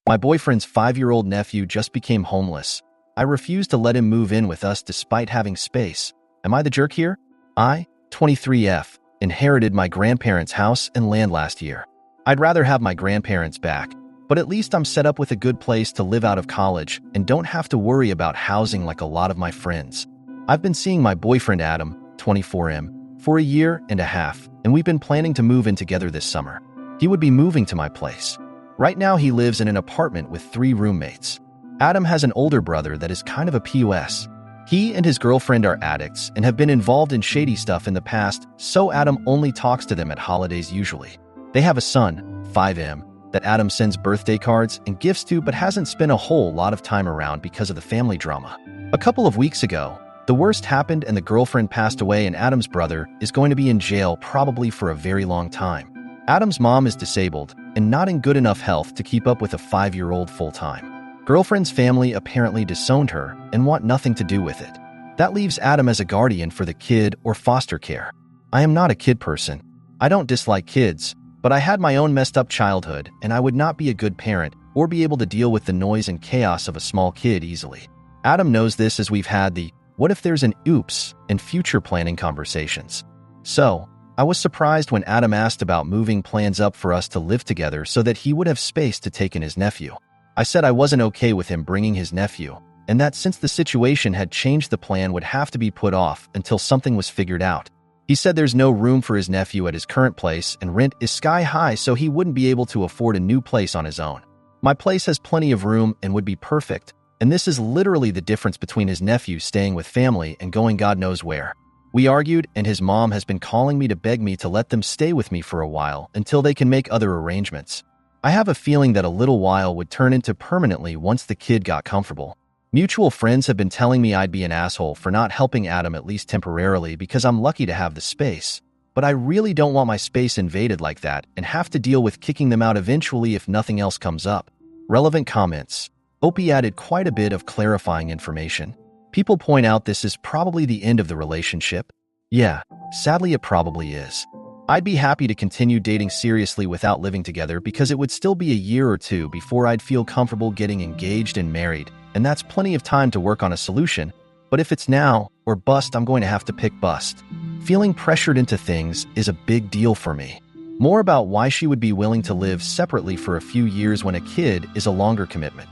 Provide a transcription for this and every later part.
My boyfriend's 5-year-old nephew just became homeless. I refuse to let him move in with us despite having space. Am I the jerk here? I, 23F, inherited my grandparents' house and land last year. I'd rather have my grandparents back, but at least I'm set up with a good place to live out of college and don't have to worry about housing like a lot of my friends. I've been seeing my boyfriend Adam, 24M, for a year and a half, and we've been planning to move in together this summer. He would be moving to my place. Right now he lives in an apartment with 3 roommates. Adam has an older brother that is kind of a POS. He and his girlfriend are addicts and have been involved in shady stuff in the past, so Adam only talks to them at holidays usually. They have a son, 5M, that Adam sends birthday cards and gifts to but hasn't spent a whole lot of time around because of the family drama. A couple of weeks ago, the worst happened and the girlfriend passed away and Adam's brother is going to be in jail probably for a very long time. Adam's mom is disabled and not in good enough health to keep up with a 5-year-old full-time. Girlfriend's family apparently disowned her and want nothing to do with it. That leaves Adam as a guardian for the kid or foster care. I am not a kid person. I don't dislike kids, but I had my own messed up childhood and I would not be a good parent or be able to deal with the noise and chaos of a small kid easily. Adam knows this as we've had the "what if there's an oops" and future planning conversations. So, I was surprised when Adam asked about moving plans up for us to live together so that he would have space to take in his nephew. I said I wasn't okay with him bringing his nephew, and that since the situation had changed the plan would have to be put off until something was figured out. He said there's no room for his nephew at his current place and rent is sky high so he wouldn't be able to afford a new place on his own. My place has plenty of room and would be perfect, and this is literally the difference between his nephew staying with family and going God knows where. We argued and his mom has been calling me to beg me to let them stay with me for a while until they can make other arrangements. I have a feeling that a little while would turn into permanently once the kid got comfortable. Mutual friends have been telling me I'd be an asshole for not helping Adam at least temporarily because I'm lucky to have the space. But I really don't want my space invaded like that and have to deal with kicking them out eventually if nothing else comes up. Relevant comments. Opie added quite a bit of clarifying information. People point out this is probably the end of the relationship. Yeah, sadly it probably is. I'd be happy to continue dating seriously without living together because it would still be a year or two before I'd feel comfortable getting engaged and married, and that's plenty of time to work on a solution. But if it's now or bust, I'm going to have to pick bust. Feeling pressured into things is a big deal for me. More about why she would be willing to live separately for a few years when a kid is a longer commitment.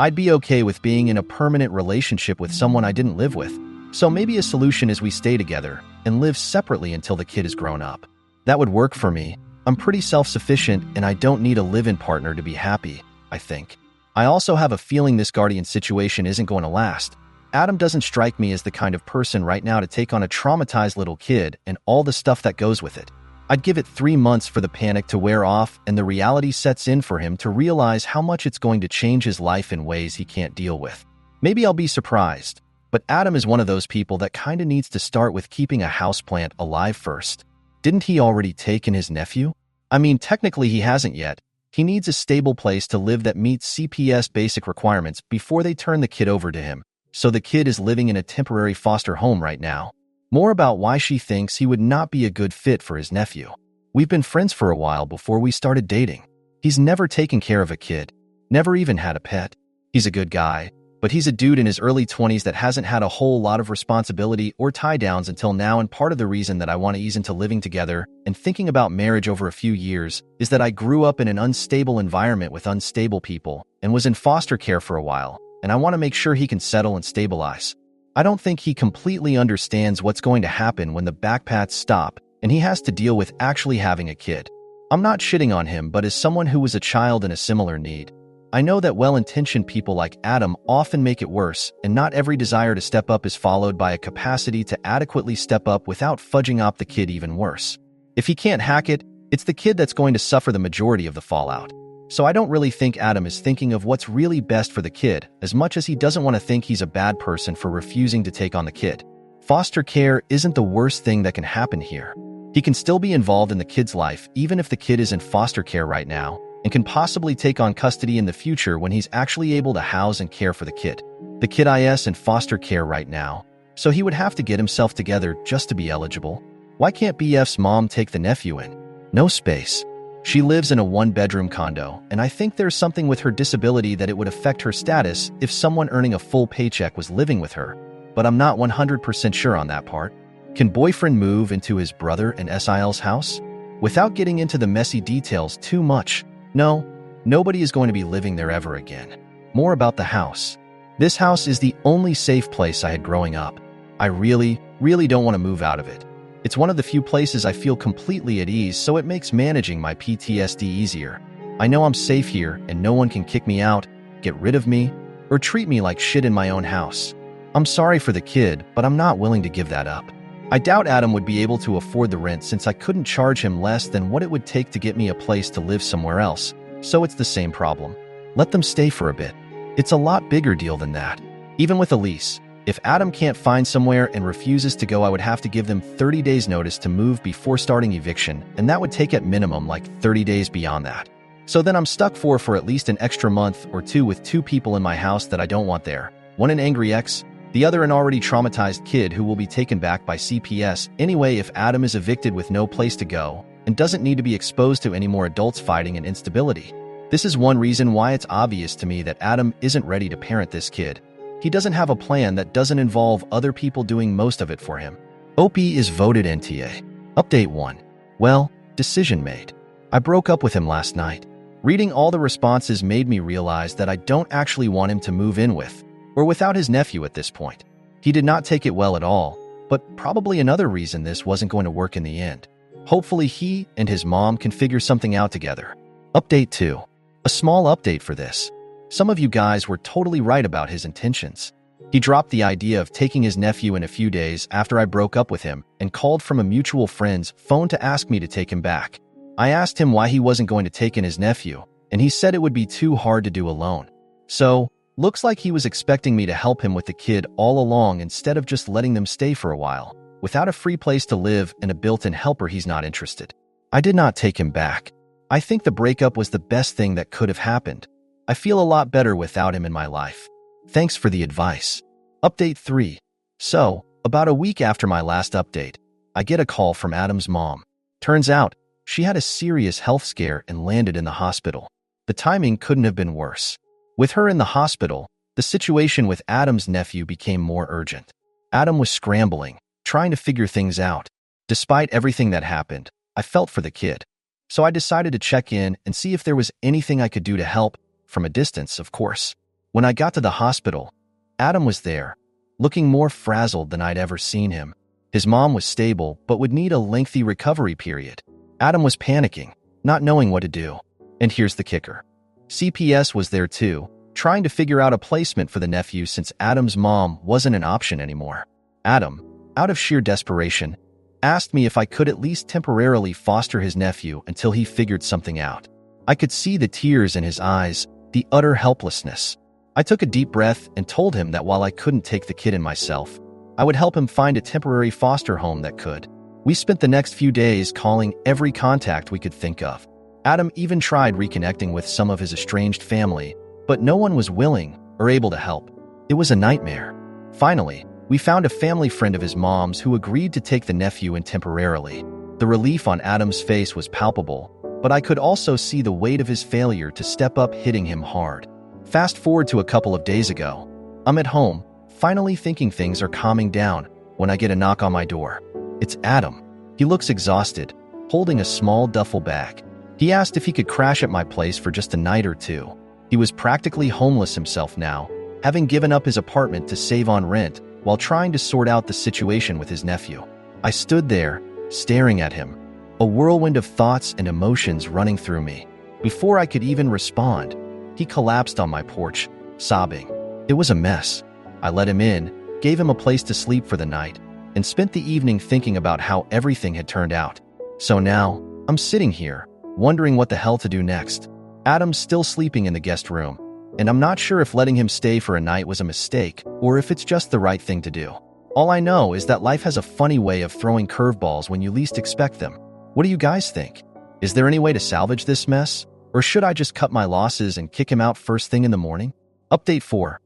I'd be okay with being in a permanent relationship with someone I didn't live with, so maybe a solution is we stay together and live separately until the kid is grown up. That would work for me. I'm pretty self-sufficient and I don't need a live-in partner to be happy, I think. I also have a feeling this guardian situation isn't going to last. Adam doesn't strike me as the kind of person right now to take on a traumatized little kid and all the stuff that goes with it. I'd give it 3 months for the panic to wear off and the reality sets in for him to realize how much it's going to change his life in ways he can't deal with. Maybe I'll be surprised, but Adam is one of those people that kinda needs to start with keeping a houseplant alive first. Didn't he already take in his nephew? I mean, technically he hasn't yet. He needs a stable place to live that meets CPS basic requirements before they turn the kid over to him. So the kid is living in a temporary foster home right now. More about why she thinks he would not be a good fit for his nephew. We've been friends for a while before we started dating. He's never taken care of a kid, never even had a pet. He's a good guy, but he's a dude in his early 20s that hasn't had a whole lot of responsibility or tie-downs until now, and part of the reason that I want to ease into living together and thinking about marriage over a few years is that I grew up in an unstable environment with unstable people and was in foster care for a while, and I want to make sure he can settle and stabilize. I don't think he completely understands what's going to happen when the backpats stop and he has to deal with actually having a kid. I'm not shitting on him, but as someone who was a child in a similar need, I know that well-intentioned people like Adam often make it worse, and not every desire to step up is followed by a capacity to adequately step up without fudging up the kid even worse. If he can't hack it, it's the kid that's going to suffer the majority of the fallout. So I don't really think Adam is thinking of what's really best for the kid, as much as he doesn't want to think he's a bad person for refusing to take on the kid. Foster care isn't the worst thing that can happen here. He can still be involved in the kid's life even if the kid is in foster care right now, and can possibly take on custody in the future when he's actually able to house and care for the kid. The kid is in foster care right now, so he would have to get himself together just to be eligible. Why can't BF's mom take the nephew in? No space. She lives in a one-bedroom condo, and I think there's something with her disability that it would affect her status if someone earning a full paycheck was living with her, but I'm not 100% sure on that part. Can boyfriend move into his brother and SIL's house? Without getting into the messy details too much, no, nobody is going to be living there ever again. More about the house. This house is the only safe place I had growing up. I really don't want to move out of it. It's one of the few places I feel completely at ease, so it makes managing my PTSD easier. I know I'm safe here and no one can kick me out, get rid of me, or treat me like shit in my own house. I'm sorry for the kid, but I'm not willing to give that up. I doubt Adam would be able to afford the rent since I couldn't charge him less than what it would take to get me a place to live somewhere else, so it's the same problem. Let them stay for a bit. It's a lot bigger deal than that. Even with a lease, if Adam can't find somewhere and refuses to go, I would have to give them 30 days notice to move before starting eviction, and that would take at minimum like 30 days beyond that. So then I'm stuck for at least an extra month or two with two people in my house that I don't want there. One an angry ex, the other an already traumatized kid who will be taken back by CPS anyway if Adam is evicted with no place to go and doesn't need to be exposed to any more adults fighting and instability. This is one reason why it's obvious to me that Adam isn't ready to parent this kid. He doesn't have a plan that doesn't involve other people doing most of it for him. OP is voted NTA. Update 1. Well, decision made. I broke up with him last night. Reading all the responses made me realize that I don't actually want him to move in with or without his nephew at this point. He did not take it well at all, but probably another reason this wasn't going to work in the end. Hopefully he and his mom can figure something out together. Update 2. A small update for this. Some of you guys were totally right about his intentions. He dropped the idea of taking his nephew in a few days after I broke up with him and called from a mutual friend's phone to ask me to take him back. I asked him why he wasn't going to take in his nephew, and he said it would be too hard to do alone. So, looks like he was expecting me to help him with the kid all along instead of just letting them stay for a while. Without a free place to live and a built-in helper, he's not interested. I did not take him back. I think the breakup was the best thing that could have happened. I feel a lot better without him in my life. Thanks for the advice. Update 3. So, about a week after my last update, I get a call from Adam's mom. Turns out, she had a serious health scare and landed in the hospital. The timing couldn't have been worse. With her in the hospital, the situation with Adam's nephew became more urgent. Adam was scrambling, trying to figure things out. Despite everything that happened, I felt for the kid. So I decided to check in and see if there was anything I could do to help, from a distance, of course. When I got to the hospital, Adam was there, looking more frazzled than I'd ever seen him. His mom was stable, but would need a lengthy recovery period. Adam was panicking, not knowing what to do. And here's the kicker. CPS was there too, trying to figure out a placement for the nephew since Adam's mom wasn't an option anymore. Adam, out of sheer desperation, asked me if I could at least temporarily foster his nephew until he figured something out. I could see the tears in his eyes, the utter helplessness. I took a deep breath and told him that while I couldn't take the kid in myself, I would help him find a temporary foster home that could. We spent the next few days calling every contact we could think of. Adam even tried reconnecting with some of his estranged family, but no one was willing or able to help. It was a nightmare. Finally, we found a family friend of his mom's who agreed to take the nephew in temporarily. The relief on Adam's face was palpable, but I could also see the weight of his failure to step up hitting him hard. Fast forward to a couple of days ago. I'm at home, finally thinking things are calming down, when I get a knock on my door. It's Adam. He looks exhausted, holding a small duffel bag. He asked if he could crash at my place for just a night or two. He was practically homeless himself now, having given up his apartment to save on rent while trying to sort out the situation with his nephew. I stood there, staring at him, a whirlwind of thoughts and emotions running through me. Before I could even respond, he collapsed on my porch, sobbing. It was a mess. I let him in, gave him a place to sleep for the night, and spent the evening thinking about how everything had turned out. So now, I'm sitting here, wondering what the hell to do next. Adam's still sleeping in the guest room, and I'm not sure if letting him stay for a night was a mistake or if it's just the right thing to do. All I know is that life has a funny way of throwing curveballs when you least expect them. What do you guys think? Is there any way to salvage this mess? Or should I just cut my losses and kick him out first thing in the morning? Update 4.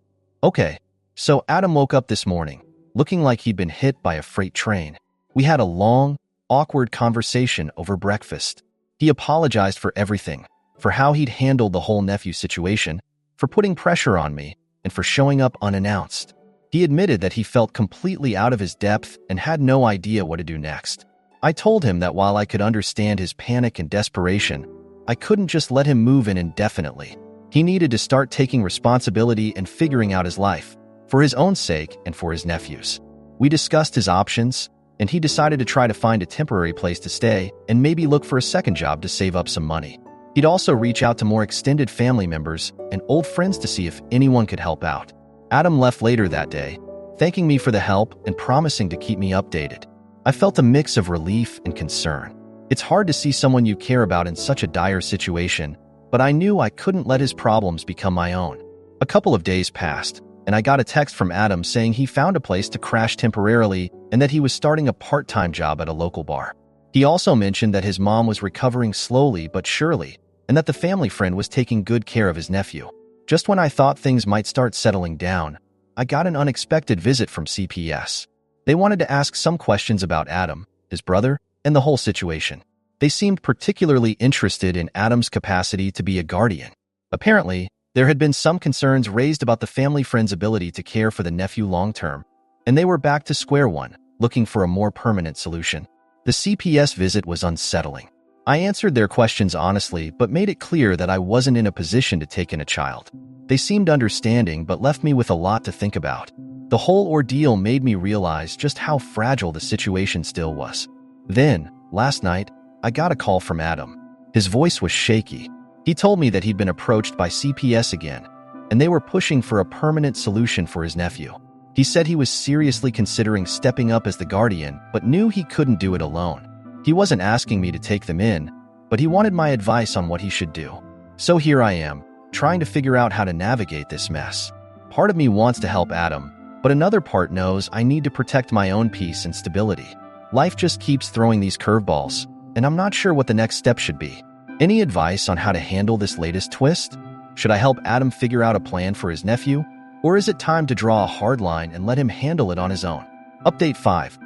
Okay, so Adam woke up this morning, looking like he'd been hit by a freight train. We had a long, awkward conversation over breakfast. He apologized for everything, for how he'd handled the whole nephew situation, for putting pressure on me, and for showing up unannounced. He admitted that he felt completely out of his depth and had no idea what to do next. I told him that while I could understand his panic and desperation, I couldn't just let him move in indefinitely. He needed to start taking responsibility and figuring out his life, for his own sake and for his nephew's. We discussed his options, and he decided to try to find a temporary place to stay and maybe look for a second job to save up some money. He'd also reach out to more extended family members and old friends to see if anyone could help out. Adam left later that day, thanking me for the help and promising to keep me updated. I felt a mix of relief and concern. It's hard to see someone you care about in such a dire situation, but I knew I couldn't let his problems become my own. A couple of days passed, and I got a text from Adam saying he found a place to crash temporarily and that he was starting a part-time job at a local bar. He also mentioned that his mom was recovering slowly but surely, and that the family friend was taking good care of his nephew. Just when I thought things might start settling down, I got an unexpected visit from CPS. They wanted to ask some questions about Adam, his brother, and the whole situation. They seemed particularly interested in Adam's capacity to be a guardian. Apparently, there had been some concerns raised about the family friend's ability to care for the nephew long-term, and they were back to square one, looking for a more permanent solution. The CPS visit was unsettling. I answered their questions honestly, but made it clear that I wasn't in a position to take in a child. They seemed understanding, but left me with a lot to think about. The whole ordeal made me realize just how fragile the situation still was. Then, last night, I got a call from Adam. His voice was shaky. He told me that he'd been approached by CPS again, and they were pushing for a permanent solution for his nephew. He said he was seriously considering stepping up as the guardian, but knew he couldn't do it alone. He wasn't asking me to take them in, but he wanted my advice on what he should do. So here I am, trying to figure out how to navigate this mess. Part of me wants to help Adam, but another part knows I need to protect my own peace and stability. Life just keeps throwing these curveballs, and I'm not sure what the next step should be. Any advice on how to handle this latest twist? Should I help Adam figure out a plan for his nephew? Or is it time to draw a hard line and let him handle it on his own? Update 5.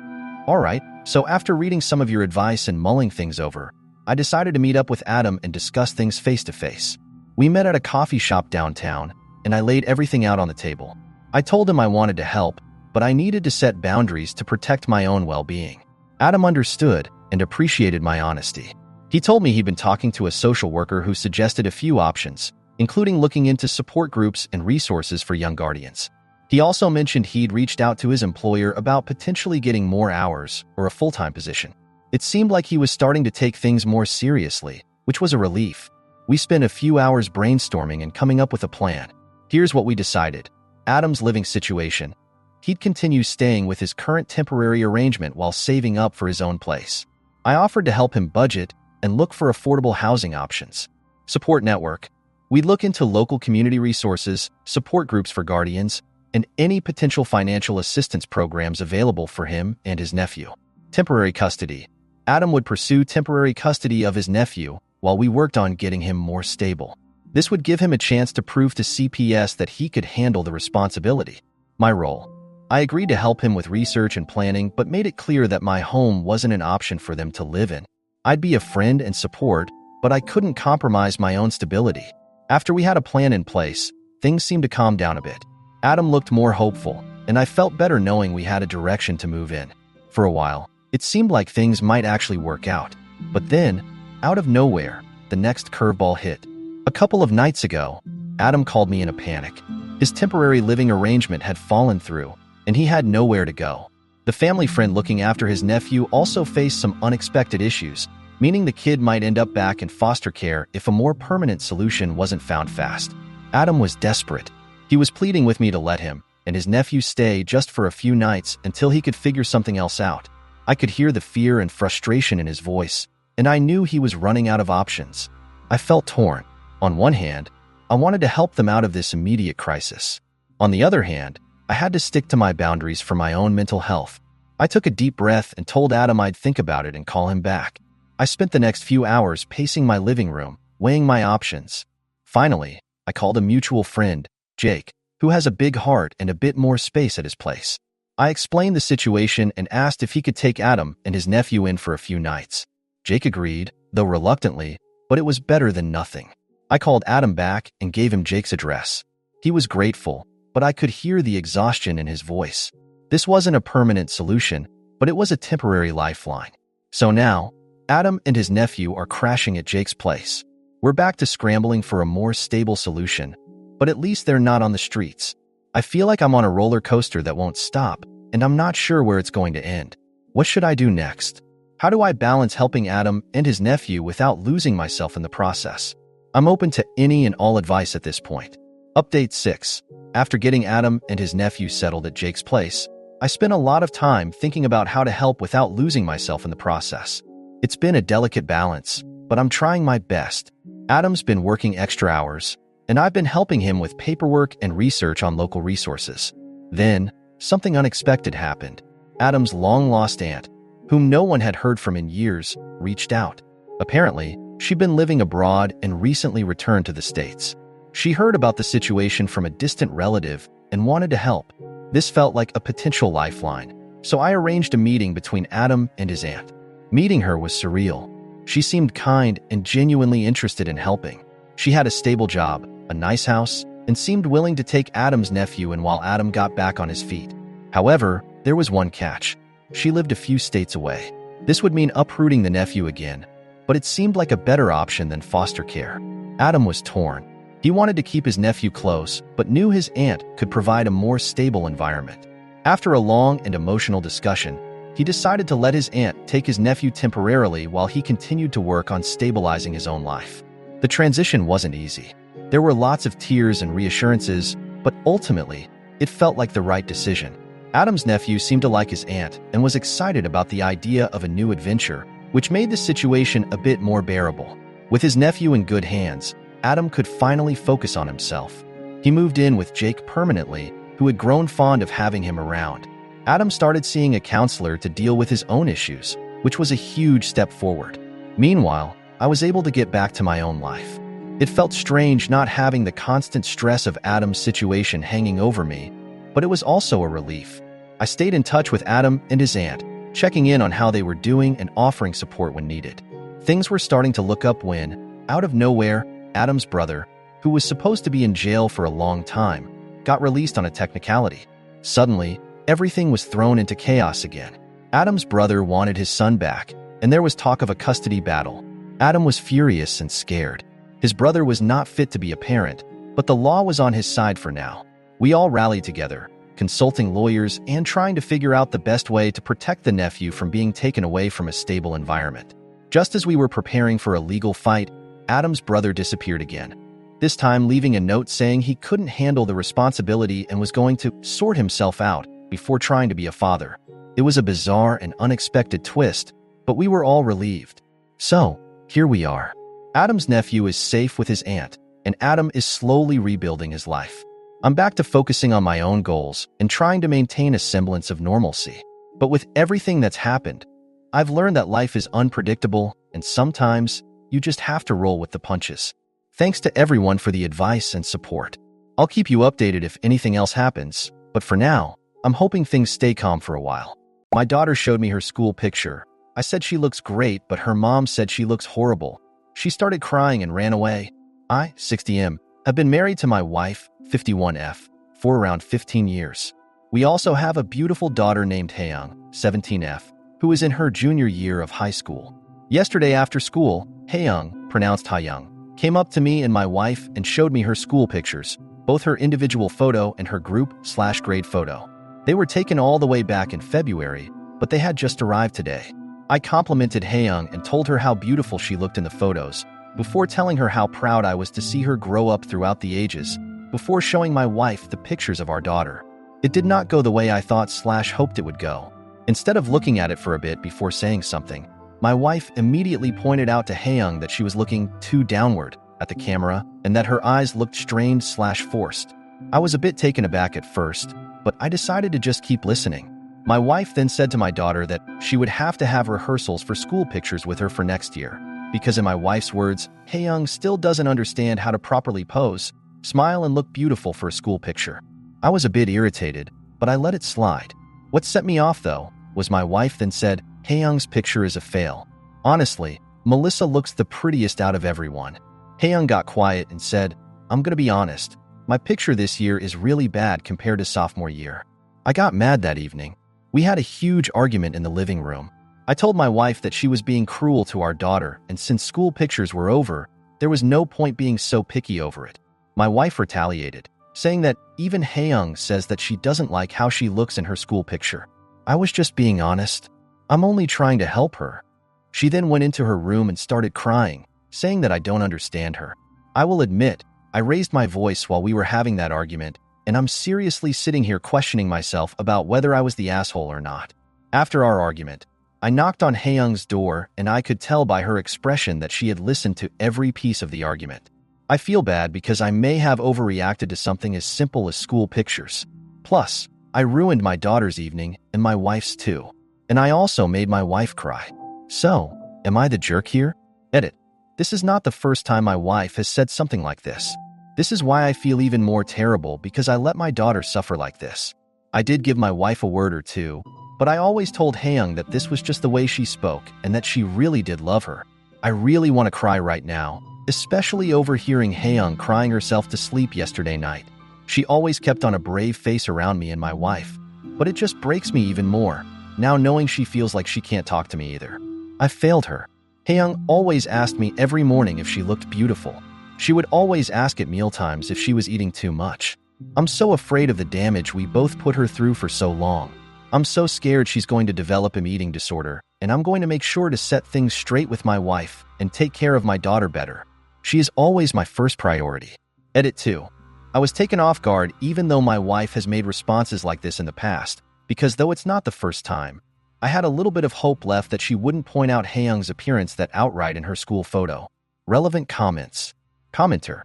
Alright, so after reading some of your advice and mulling things over, I decided to meet up with Adam and discuss things face to face. We met at a coffee shop downtown, and I laid everything out on the table. I told him I wanted to help, but I needed to set boundaries to protect my own well-being. Adam understood and appreciated my honesty. He told me he'd been talking to a social worker who suggested a few options, including looking into support groups and resources for young guardians. He also mentioned he'd reached out to his employer about potentially getting more hours or a full-time position. It seemed like he was starting to take things more seriously, which was a relief. We spent a few hours brainstorming and coming up with a plan. Here's what we decided. Adam's living situation. He'd continue staying with his current temporary arrangement while saving up for his own place. I offered to help him budget and look for affordable housing options. Support network. We'd look into local community resources, support groups for guardians, and any potential financial assistance programs available for him and his nephew. Temporary custody. Adam would pursue temporary custody of his nephew while we worked on getting him more stable. This would give him a chance to prove to CPS that he could handle the responsibility. My role. I agreed to help him with research and planning, but made it clear that my home wasn't an option for them to live in. I'd be a friend and support, but I couldn't compromise my own stability. After we had a plan in place, things seemed to calm down a bit. Adam looked more hopeful, and I felt better knowing we had a direction to move in. For a while, it seemed like things might actually work out. But then, out of nowhere, the next curveball hit. A couple of nights ago, Adam called me in a panic. His temporary living arrangement had fallen through, and he had nowhere to go. The family friend looking after his nephew also faced some unexpected issues, meaning the kid might end up back in foster care if a more permanent solution wasn't found fast. Adam was desperate. He was pleading with me to let him and his nephew stay just for a few nights until he could figure something else out. I could hear the fear and frustration in his voice, and I knew he was running out of options. I felt torn. On one hand, I wanted to help them out of this immediate crisis. On the other hand, I had to stick to my boundaries for my own mental health. I took a deep breath and told Adam I'd think about it and call him back. I spent the next few hours pacing my living room, weighing my options. Finally, I called a mutual friend, Jake, who has a big heart and a bit more space at his place. I explained the situation and asked if he could take Adam and his nephew in for a few nights. Jake agreed, though reluctantly, but it was better than nothing. I called Adam back and gave him Jake's address. He was grateful, but I could hear the exhaustion in his voice. This wasn't a permanent solution, but it was a temporary lifeline. So now, Adam and his nephew are crashing at Jake's place. We're back to scrambling for a more stable solution, but at least they're not on the streets. I feel like I'm on a roller coaster that won't stop, and I'm not sure where it's going to end. What should I do next? How do I balance helping Adam and his nephew without losing myself in the process? I'm open to any and all advice at this point. Update 6. After getting Adam and his nephew settled at Jake's place, I spent a lot of time thinking about how to help without losing myself in the process. It's been a delicate balance, but I'm trying my best. Adam's been working extra hours, and I've been helping him with paperwork and research on local resources. Then, something unexpected happened. Adam's long-lost aunt, whom no one had heard from in years, reached out. Apparently, she'd been living abroad and recently returned to the States. She heard about the situation from a distant relative and wanted to help. This felt like a potential lifeline, so I arranged a meeting between Adam and his aunt. Meeting her was surreal. She seemed kind and genuinely interested in helping. She had a stable job, a nice house, and seemed willing to take Adam's nephew in while Adam got back on his feet. However, there was one catch. She lived a few states away. This would mean uprooting the nephew again, but it seemed like a better option than foster care. Adam was torn. He wanted to keep his nephew close, but knew his aunt could provide a more stable environment. After a long and emotional discussion, he decided to let his aunt take his nephew temporarily while he continued to work on stabilizing his own life. The transition wasn't easy. There were lots of tears and reassurances, but ultimately, it felt like the right decision. Adam's nephew seemed to like his aunt and was excited about the idea of a new adventure, which made the situation a bit more bearable. With his nephew in good hands, Adam could finally focus on himself. He moved in with Jake permanently, who had grown fond of having him around. Adam started seeing a counselor to deal with his own issues, which was a huge step forward. Meanwhile, I was able to get back to my own life. It felt strange not having the constant stress of Adam's situation hanging over me, but it was also a relief. I stayed in touch with Adam and his aunt, checking in on how they were doing and offering support when needed. Things were starting to look up when, out of nowhere, Adam's brother, who was supposed to be in jail for a long time, got released on a technicality. Suddenly, everything was thrown into chaos again. Adam's brother wanted his son back, and there was talk of a custody battle. Adam was furious and scared. His brother was not fit to be a parent, but the law was on his side for now. We all rallied together, consulting lawyers and trying to figure out the best way to protect the nephew from being taken away from a stable environment. Just as we were preparing for a legal fight, Adam's brother disappeared again, this time leaving a note saying he couldn't handle the responsibility and was going to sort himself out before trying to be a father. It was a bizarre and unexpected twist, but we were all relieved. So, here we are. Adam's nephew is safe with his aunt, and Adam is slowly rebuilding his life. I'm back to focusing on my own goals and trying to maintain a semblance of normalcy. But with everything that's happened, I've learned that life is unpredictable, and sometimes you just have to roll with the punches. Thanks to everyone for the advice and support. I'll keep you updated if anything else happens, but for now, I'm hoping things stay calm for a while. My daughter showed me her school picture. I said she looks great, but her mom said she looks horrible. She started crying and ran away. I, 60M, have been married to my wife, 51F, for around 15 years. We also have a beautiful daughter named Hayoung, 17F, who is in her junior year of high school. Yesterday after school, Hayoung, pronounced Hayoung, came up to me and my wife and showed me her school pictures, both her individual photo and her group/grade photo. They were taken all the way back in February, but they had just arrived today. I complimented Hayoung and told her how beautiful she looked in the photos, before telling her how proud I was to see her grow up throughout the ages, before showing my wife the pictures of our daughter. It did not go the way I thought/hoped it would go. Instead of looking at it for a bit before saying something, my wife immediately pointed out to Hayoung that she was looking too downward at the camera and that her eyes looked strained/forced. I was a bit taken aback at first, but I decided to just keep listening. My wife then said to my daughter that she would have to have rehearsals for school pictures with her for next year, because in my wife's words, Hayoung still doesn't understand how to properly pose, smile, and look beautiful for a school picture. I was a bit irritated, but I let it slide. What set me off, though, was my wife then said, Hayoung's picture is a fail. Honestly, Melissa looks the prettiest out of everyone. Haeyoung got quiet and said, I'm gonna be honest. My picture this year is really bad compared to sophomore year. I got mad that evening. We had a huge argument in the living room. I told my wife that she was being cruel to our daughter, and since school pictures were over, there was no point being so picky over it. My wife retaliated, saying that even Haeyoung says that she doesn't like how she looks in her school picture. I was just being honest. I'm only trying to help her. She then went into her room and started crying, saying that I don't understand her. I will admit, I raised my voice while we were having that argument, and I'm seriously sitting here questioning myself about whether I was the asshole or not. After our argument, I knocked on Haeyoung's door, and I could tell by her expression that she had listened to every piece of the argument. I feel bad because I may have overreacted to something as simple as school pictures. Plus, I ruined my daughter's evening and my wife's too. And I also made my wife cry. So, am I the jerk here? Edit. This is not the first time my wife has said something like this. This is why I feel even more terrible because I let my daughter suffer like this. I did give my wife a word or two, but I always told Haeyoung that this was just the way she spoke and that she really did love her. I really want to cry right now, especially overhearing Haeyoung crying herself to sleep yesterday night. She always kept on a brave face around me and my wife, but it just breaks me even more, now knowing she feels like she can't talk to me either. I failed her. Haeyoung always asked me every morning if she looked beautiful. She would always ask at mealtimes if she was eating too much. I'm so afraid of the damage we both put her through for so long. I'm so scared she's going to develop an eating disorder, and I'm going to make sure to set things straight with my wife and take care of my daughter better. She is always my first priority. Edit 2. I was taken off guard even though my wife has made responses like this in the past, because though it's not the first time, I had a little bit of hope left that she wouldn't point out Haeyoung's appearance that outright in her school photo. Relevant comments. Commenter.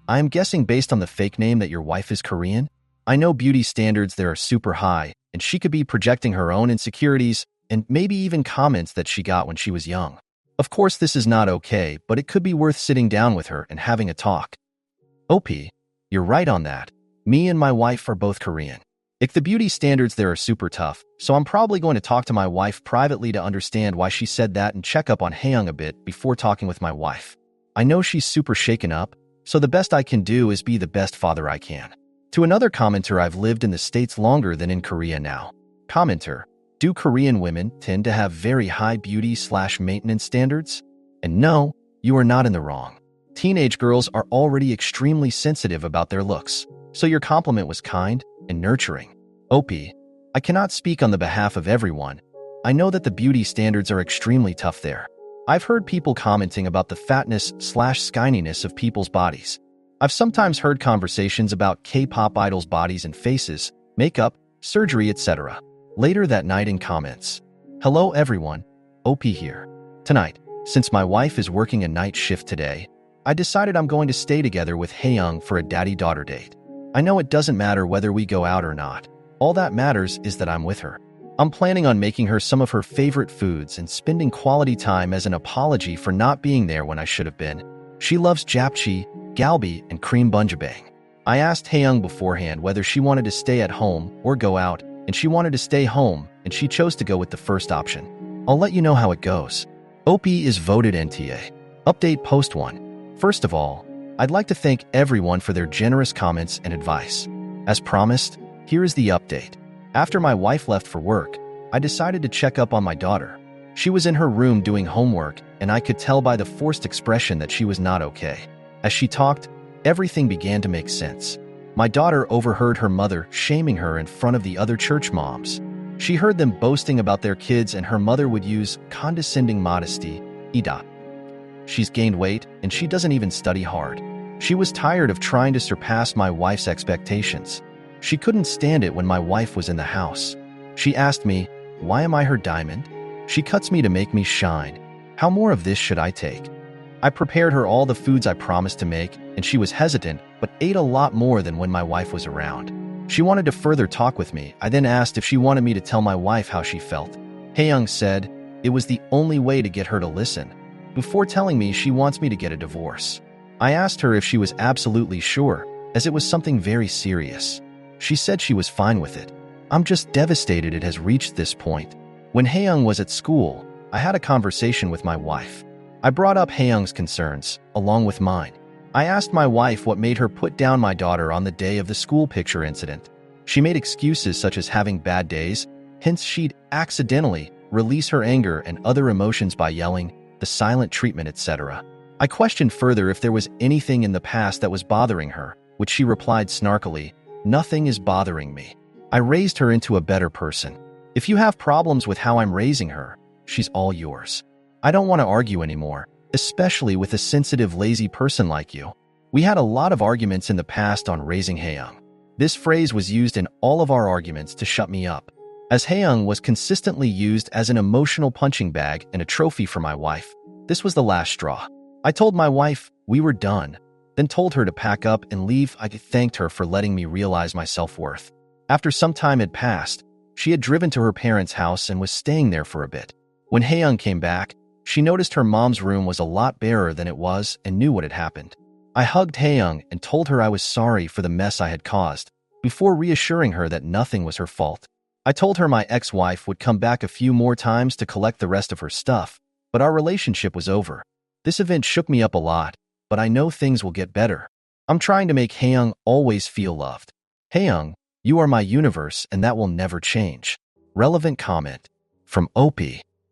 I am guessing based on the fake name that your wife is Korean? I know beauty standards there are super high, and she could be projecting her own insecurities and maybe even comments that she got when she was young. Of course, this is not okay, but it could be worth sitting down with her and having a talk. OP, you're right on that. Me and my wife are both Korean. If the beauty standards there are super tough, so I'm probably going to talk to my wife privately to understand why she said that and check up on Haeyoung a bit before talking with my wife. I know she's super shaken up, so the best I can do is be the best father I can. To another commenter, I've lived in the States longer than in Korea now. Commenter, do Korean women tend to have very high beauty/maintenance standards? And no, you are not in the wrong. Teenage girls are already extremely sensitive about their looks, so your compliment was kind and nurturing. OP, I cannot speak on the behalf of everyone. I know that the beauty standards are extremely tough there. I've heard people commenting about the fatness/skinniness of people's bodies. I've sometimes heard conversations about K-pop idols' bodies and faces, makeup, surgery, etc. Later that night in comments. Hello everyone, OP here. Tonight, since my wife is working a night shift today, I decided I'm going to stay together with Haeyoung for a daddy-daughter date. I know it doesn't matter whether we go out or not. All that matters is that I'm with her. I'm planning on making her some of her favorite foods and spending quality time as an apology for not being there when I should have been. She loves japchae, galbi, and cream bunjabang. I asked Haeyoung beforehand whether she wanted to stay at home or go out, and she wanted to stay home, and she chose to go with the first option. I'll let you know how it goes. OP is voted NTA. Update Post 1. First of all, I'd like to thank everyone for their generous comments and advice. As promised, here is the update. After my wife left for work, I decided to check up on my daughter. She was in her room doing homework, and I could tell by the forced expression that she was not okay. As she talked, everything began to make sense. My daughter overheard her mother shaming her in front of the other church moms. She heard them boasting about their kids, and her mother would use condescending modesty. Ida. She's gained weight, and she doesn't even study hard. She was tired of trying to surpass my wife's expectations. She couldn't stand it when my wife was in the house. She asked me, why am I her diamond? She cuts me to make me shine. How more of this should I take? I prepared her all the foods I promised to make, and she was hesitant, but ate a lot more than when my wife was around. She wanted to further talk with me. I then asked if she wanted me to tell my wife how she felt. Haeyoung said it was the only way to get her to listen, before telling me she wants me to get a divorce. I asked her if she was absolutely sure, as it was something very serious. She said she was fine with it. I'm just devastated it has reached this point. When Haeyoung was at school, I had a conversation with my wife. I brought up Haeyoung's concerns, along with mine. I asked my wife what made her put down my daughter on the day of the school picture incident. She made excuses such as having bad days, hence she'd accidentally release her anger and other emotions by yelling, the silent treatment, etc. I questioned further if there was anything in the past that was bothering her, which she replied snarkily, "Nothing is bothering me. I raised her into a better person. If you have problems with how I'm raising her, she's all yours. I don't want to argue anymore, especially with a sensitive, lazy person like you." We had a lot of arguments in the past on raising Haeyoung. This phrase was used in all of our arguments to shut me up, as Haeyoung was consistently used as an emotional punching bag and a trophy for my wife. This was the last straw. I told my wife we were done, then told her to pack up and leave. I thanked her for letting me realize my self-worth. After some time had passed, she had driven to her parents' house and was staying there for a bit. When Haeyoung came back, she noticed her mom's room was a lot barer than it was and knew what had happened. I hugged Haeyoung and told her I was sorry for the mess I had caused, before reassuring her that nothing was her fault. I told her my ex-wife would come back a few more times to collect the rest of her stuff, but our relationship was over. This event shook me up a lot, but I know things will get better. I'm trying to make Haeyoung always feel loved. Haeyoung, you are my universe and that will never change. Relevant comment. From OP.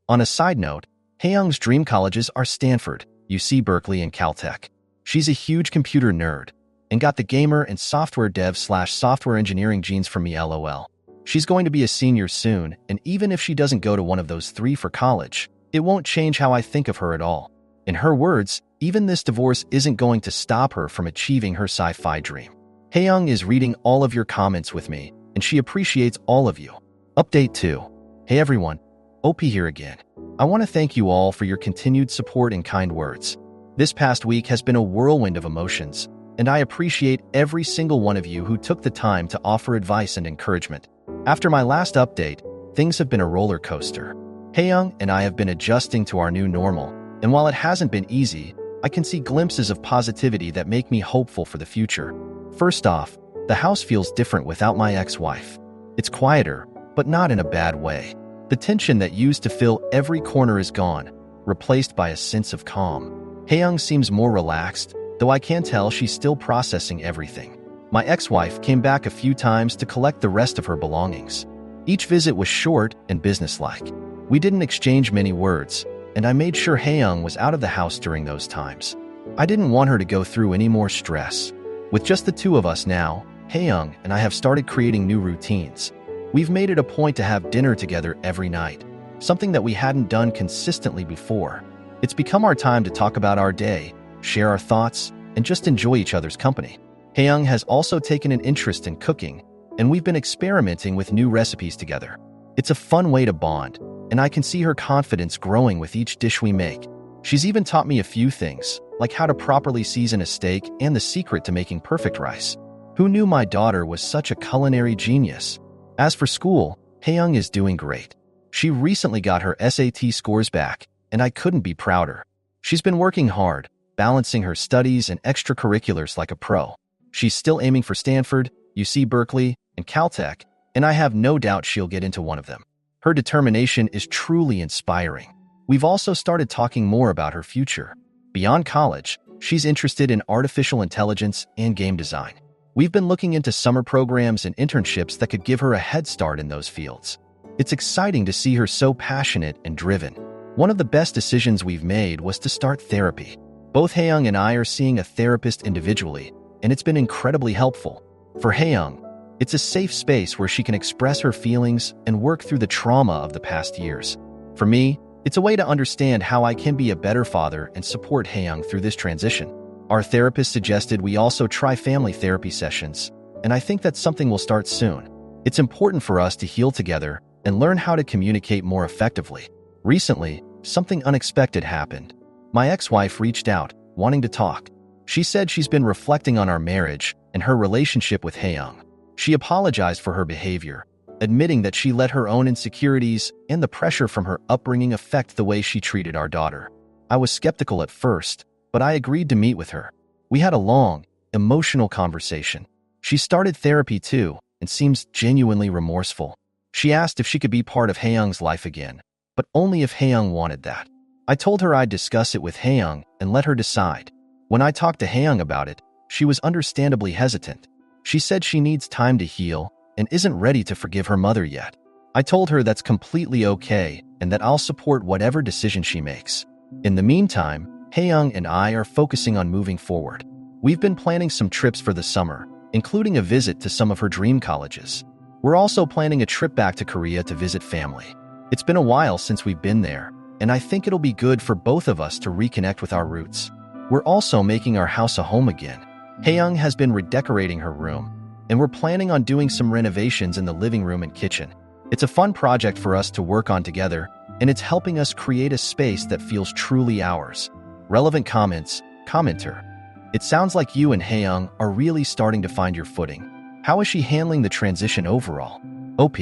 On a side note, Haeyoung's dream colleges are Stanford, UC Berkeley, and Caltech. She's a huge computer nerd and got the gamer and software dev/software engineering genes from me, lol. She's going to be a senior soon, and even if she doesn't go to one of those three for college, it won't change how I think of her at all. In her words, even this divorce isn't going to stop her from achieving her sci-fi dream. Haeyoung is reading all of your comments with me, and she appreciates all of you. Update 2. Hey everyone, OP here again. I want to thank you all for your continued support and kind words. This past week has been a whirlwind of emotions, and I appreciate every single one of you who took the time to offer advice and encouragement. After my last update, things have been a roller coaster. Haeyoung and I have been adjusting to our new normal, and while it hasn't been easy, I can see glimpses of positivity that make me hopeful for the future. First off, the house feels different without my ex-wife. It's quieter, but not in a bad way. The tension that used to fill every corner is gone, replaced by a sense of calm. Haeyoung seems more relaxed, though I can tell she's still processing everything. My ex-wife came back a few times to collect the rest of her belongings. Each visit was short and businesslike. We didn't exchange many words, and I made sure Haeyoung was out of the house during those times. I didn't want her to go through any more stress. With just the two of us now, Haeyoung and I have started creating new routines. We've made it a point to have dinner together every night, something that we hadn't done consistently before. It's become our time to talk about our day, share our thoughts, and just enjoy each other's company. Haeyoung has also taken an interest in cooking, and we've been experimenting with new recipes together. It's a fun way to bond, and I can see her confidence growing with each dish we make. She's even taught me a few things, like how to properly season a steak and the secret to making perfect rice. Who knew my daughter was such a culinary genius? As for school, Haeyoung is doing great. She recently got her SAT scores back, and I couldn't be prouder. She's been working hard, balancing her studies and extracurriculars like a pro. She's still aiming for Stanford, UC Berkeley, and Caltech, and I have no doubt she'll get into one of them. Her determination is truly inspiring. We've also started talking more about her future. Beyond college, she's interested in artificial intelligence and game design. We've been looking into summer programs and internships that could give her a head start in those fields. It's exciting to see her so passionate and driven. One of the best decisions we've made was to start therapy. Both Haeyoung and I are seeing a therapist individually, and it's been incredibly helpful. For Haeyoung, it's a safe space where she can express her feelings and work through the trauma of the past years. For me, it's a way to understand how I can be a better father and support Haeyoung through this transition. Our therapist suggested we also try family therapy sessions, and I think that's something we'll start soon. It's important for us to heal together and learn how to communicate more effectively. Recently, something unexpected happened. My ex-wife reached out, wanting to talk. She said she's been reflecting on our marriage and her relationship with Haeyoung. She apologized for her behavior, admitting that she let her own insecurities and the pressure from her upbringing affect the way she treated our daughter. I was skeptical at first, but I agreed to meet with her. We had a long, emotional conversation. She started therapy too and seems genuinely remorseful. She asked if she could be part of Haeyoung's life again, but only if Haeyoung wanted that. I told her I'd discuss it with Haeyoung and let her decide. When I talked to Haeyoung about it, she was understandably hesitant. She said she needs time to heal and isn't ready to forgive her mother yet. I told her that's completely okay and that I'll support whatever decision she makes. In the meantime, Haeyoung and I are focusing on moving forward. We've been planning some trips for the summer, including a visit to some of her dream colleges. We're also planning a trip back to Korea to visit family. It's been a while since we've been there, and I think it'll be good for both of us to reconnect with our roots. We're also making our house a home again. Haeyoung has been redecorating her room, and we're planning on doing some renovations in the living room and kitchen. It's a fun project for us to work on together, and it's helping us create a space that feels truly ours. Relevant comments. Commenter. It sounds like you and Haeyoung are really starting to find your footing. How is she handling the transition overall? OP.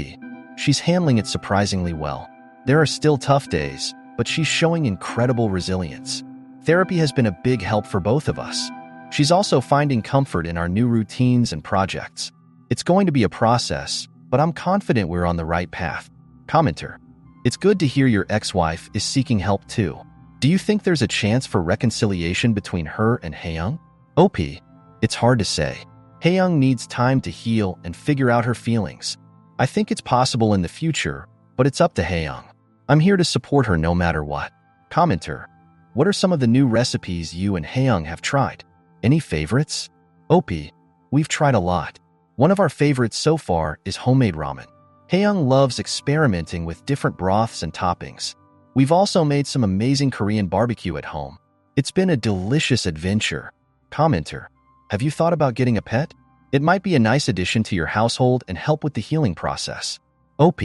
She's handling it surprisingly well. There are still tough days, but she's showing incredible resilience. Therapy has been a big help for both of us. She's also finding comfort in our new routines and projects. It's going to be a process, but I'm confident we're on the right path. Commenter. It's good to hear your ex-wife is seeking help too. Do you think there's a chance for reconciliation between her and Haeyoung? OP. It's hard to say. Haeyoung needs time to heal and figure out her feelings. I think it's possible in the future, but it's up to Haeyoung. I'm here to support her no matter what. Commenter. What are some of the new recipes you and Haeyoung have tried? Any favorites? OP. We've tried a lot. One of our favorites so far is homemade ramen. Haeyoung loves experimenting with different broths and toppings. We've also made some amazing Korean barbecue at home. It's been a delicious adventure. Commenter. Have you thought about getting a pet? It might be a nice addition to your household and help with the healing process. OP.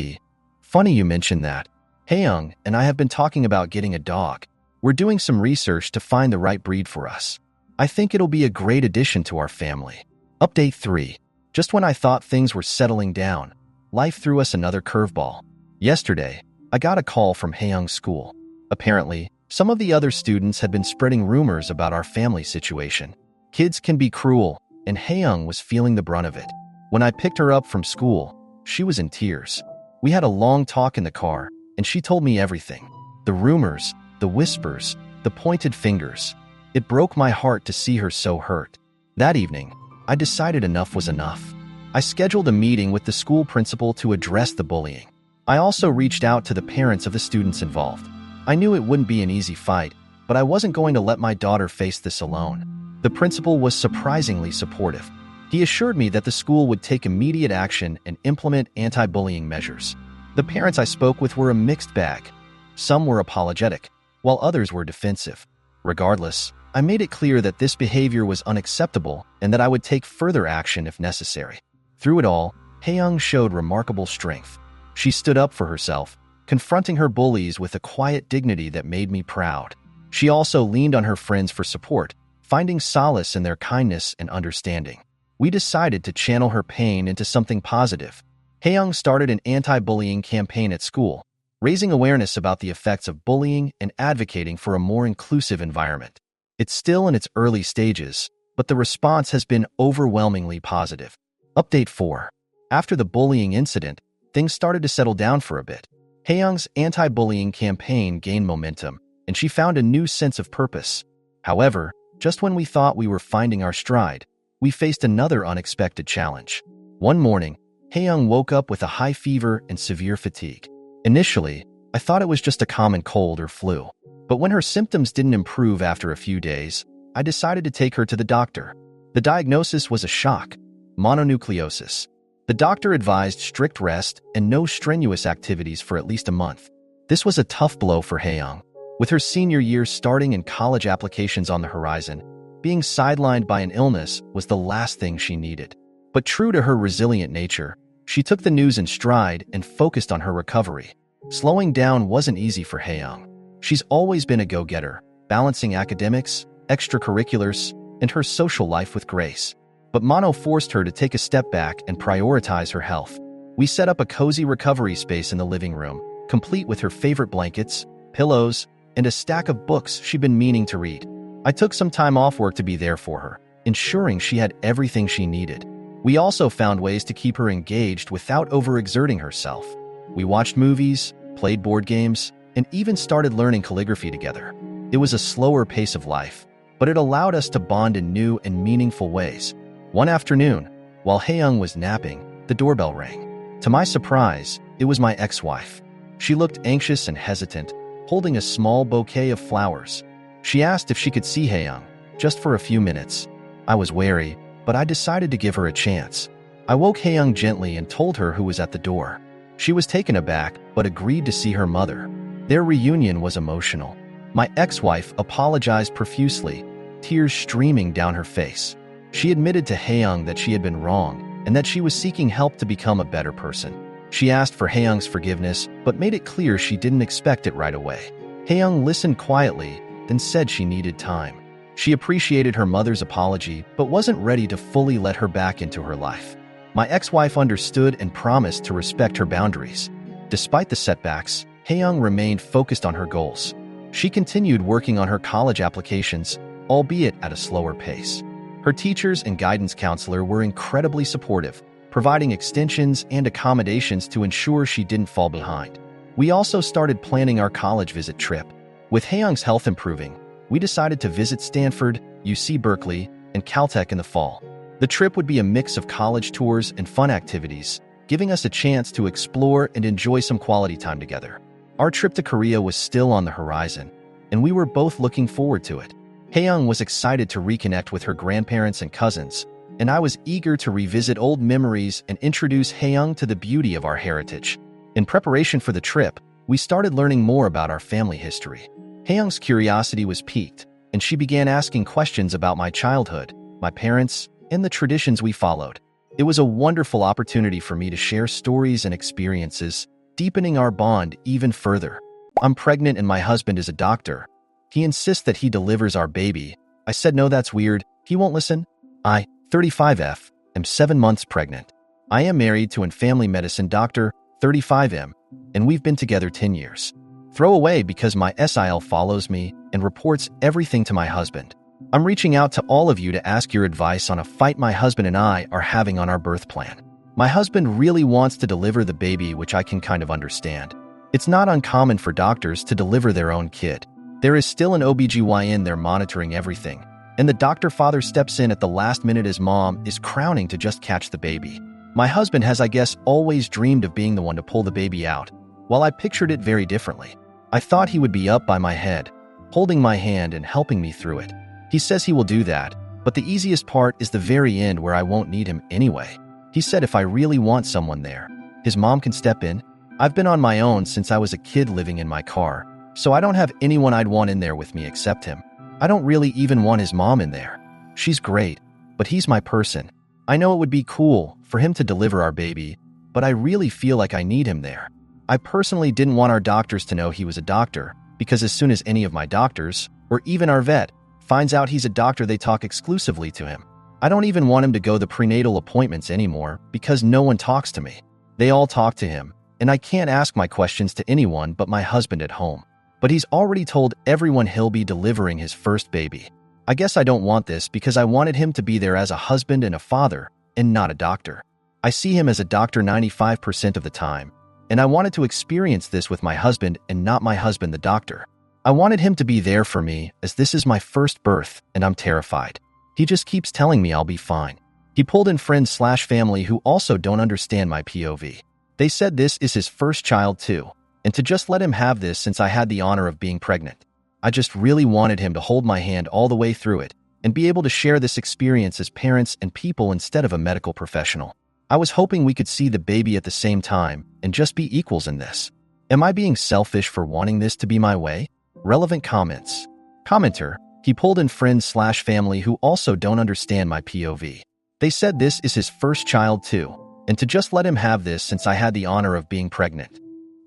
Funny you mentioned that. Haeyoung and I have been talking about getting a dog. We're doing some research to find the right breed for us. I think it'll be a great addition to our family. Update 3. Just when I thought things were settling down, life threw us another curveball. Yesterday, I got a call from Haeyoung's school. Apparently, some of the other students had been spreading rumors about our family situation. Kids can be cruel, and Haeyoung was feeling the brunt of it. When I picked her up from school, she was in tears. We had a long talk in the car, and she told me everything. The rumors, the whispers, the pointed fingers. It broke my heart to see her so hurt. That evening, I decided enough was enough. I scheduled a meeting with the school principal to address the bullying. I also reached out to the parents of the students involved. I knew it wouldn't be an easy fight, but I wasn't going to let my daughter face this alone. The principal was surprisingly supportive. He assured me that the school would take immediate action and implement anti-bullying measures. The parents I spoke with were a mixed bag. Some were apologetic, while others were defensive. Regardless, I made it clear that this behavior was unacceptable and that I would take further action if necessary. Through it all, Haeyoung showed remarkable strength. She stood up for herself, confronting her bullies with a quiet dignity that made me proud. She also leaned on her friends for support, finding solace in their kindness and understanding. We decided to channel her pain into something positive. Haeyoung started an anti-bullying campaign at school, raising awareness about the effects of bullying and advocating for a more inclusive environment. It's still in its early stages, but the response has been overwhelmingly positive. Update 4. After the bullying incident, things started to settle down for a bit. Haeyoung's anti-bullying campaign gained momentum, and she found a new sense of purpose. However, just when we thought we were finding our stride, we faced another unexpected challenge. One morning, Haeyoung woke up with a high fever and severe fatigue. Initially, I thought it was just a common cold or flu. But when her symptoms didn't improve after a few days, I decided to take her to the doctor. The diagnosis was a shock: mononucleosis. The doctor advised strict rest and no strenuous activities for at least a month. This was a tough blow for Haeyoung. With her senior year starting and college applications on the horizon, being sidelined by an illness was the last thing she needed. But true to her resilient nature, she took the news in stride and focused on her recovery. Slowing down wasn't easy for Haeyoung. She's always been a go-getter, balancing academics, extracurriculars, and her social life with grace. But mono forced her to take a step back and prioritize her health. We set up a cozy recovery space in the living room, complete with her favorite blankets, pillows, and a stack of books she'd been meaning to read. I took some time off work to be there for her, ensuring she had everything she needed. We also found ways to keep her engaged without overexerting herself. We watched movies, played board games, and even started learning calligraphy together. It was a slower pace of life, but it allowed us to bond in new and meaningful ways. One afternoon, while Haeyoung was napping, the doorbell rang. To my surprise, it was my ex-wife. She looked anxious and hesitant, holding a small bouquet of flowers. She asked if she could see Haeyoung, just for a few minutes. I was wary, but I decided to give her a chance. I woke Haeyoung gently and told her who was at the door. She was taken aback, but agreed to see her mother. Their reunion was emotional. My ex-wife apologized profusely, tears streaming down her face. She admitted to Haeyoung that she had been wrong and that she was seeking help to become a better person. She asked for Haeyoung's forgiveness, but made it clear she didn't expect it right away. Haeyoung listened quietly, then said she needed time. She appreciated her mother's apology, but wasn't ready to fully let her back into her life. My ex-wife understood and promised to respect her boundaries. Despite the setbacks, Haeyoung remained focused on her goals. She continued working on her college applications, albeit at a slower pace. Her teachers and guidance counselor were incredibly supportive, providing extensions and accommodations to ensure she didn't fall behind. We also started planning our college visit trip. With Haeyoung's health improving, we decided to visit Stanford, UC Berkeley, and Caltech in the fall. The trip would be a mix of college tours and fun activities, giving us a chance to explore and enjoy some quality time together. Our trip to Korea was still on the horizon, and we were both looking forward to it. Haeyoung was excited to reconnect with her grandparents and cousins, and I was eager to revisit old memories and introduce Haeyoung to the beauty of our heritage. In preparation for the trip, we started learning more about our family history. Haeyoung's curiosity was piqued, and she began asking questions about my childhood, my parents, and the traditions we followed. It was a wonderful opportunity for me to share stories and experiences, deepening our bond even further. I'm pregnant and my husband is a doctor. He insists that he delivers our baby. I said no, that's weird. He won't listen. I, 35F, am 7 months pregnant. I am married to a family medicine doctor, 35M, and we've been together 10 years. Throw away because my SIL follows me and reports everything to my husband. I'm reaching out to all of you to ask your advice on a fight my husband and I are having on our birth plan. My husband really wants to deliver the baby, which I can kind of understand. It's not uncommon for doctors to deliver their own kid. There is still an OBGYN there monitoring everything, and the doctor father steps in at the last minute as mom is crowning to just catch the baby. My husband has, I guess, always dreamed of being the one to pull the baby out, while I pictured it very differently. I thought he would be up by my head, holding my hand and helping me through it. He says he will do that, but the easiest part is the very end where I won't need him anyway. He said if I really want someone there, his mom can step in. I've been on my own since I was a kid living in my car, so I don't have anyone I'd want in there with me except him. I don't really even want his mom in there. She's great, but he's my person. I know it would be cool for him to deliver our baby, but I really feel like I need him there. I personally didn't want our doctors to know he was a doctor, because as soon as any of my doctors, or even our vet, finds out he's a doctor, they talk exclusively to him. I don't even want him to go to prenatal appointments anymore because no one talks to me. They all talk to him, and I can't ask my questions to anyone but my husband at home. But he's already told everyone he'll be delivering his first baby. I guess I don't want this because I wanted him to be there as a husband and a father, and not a doctor. I see him as a doctor 95% of the time, and I wanted to experience this with my husband and not my husband the doctor. I wanted him to be there for me as this is my first birth and I'm terrified. He just keeps telling me I'll be fine. He pulled in friends/family who also don't understand my POV. They said this is his first child too, and to just let him have this since I had the honor of being pregnant. I just really wanted him to hold my hand all the way through it and be able to share this experience as parents and people instead of a medical professional. I was hoping we could see the baby at the same time and just be equals in this. Am I being selfish for wanting this to be my way? Relevant comments. Commenter, he pulled in friends/family who also don't understand my POV. They said this is his first child too, and to just let him have this since I had the honor of being pregnant.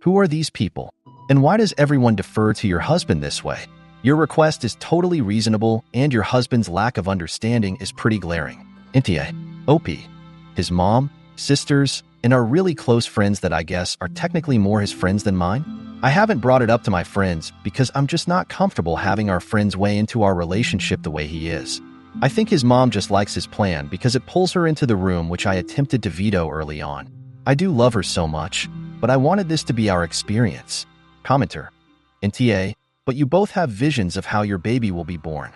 Who are these people? And why does everyone defer to your husband this way? Your request is totally reasonable, and your husband's lack of understanding is pretty glaring. Intia, OP, his mom, sisters, and our really close friends that I guess are technically more his friends than mine? I haven't brought it up to my friends because I'm just not comfortable having our friends weigh into our relationship the way he is. I think his mom just likes his plan because it pulls her into the room, which I attempted to veto early on. I do love her so much, but I wanted this to be our experience. Commenter, NTA, but you both have visions of how your baby will be born.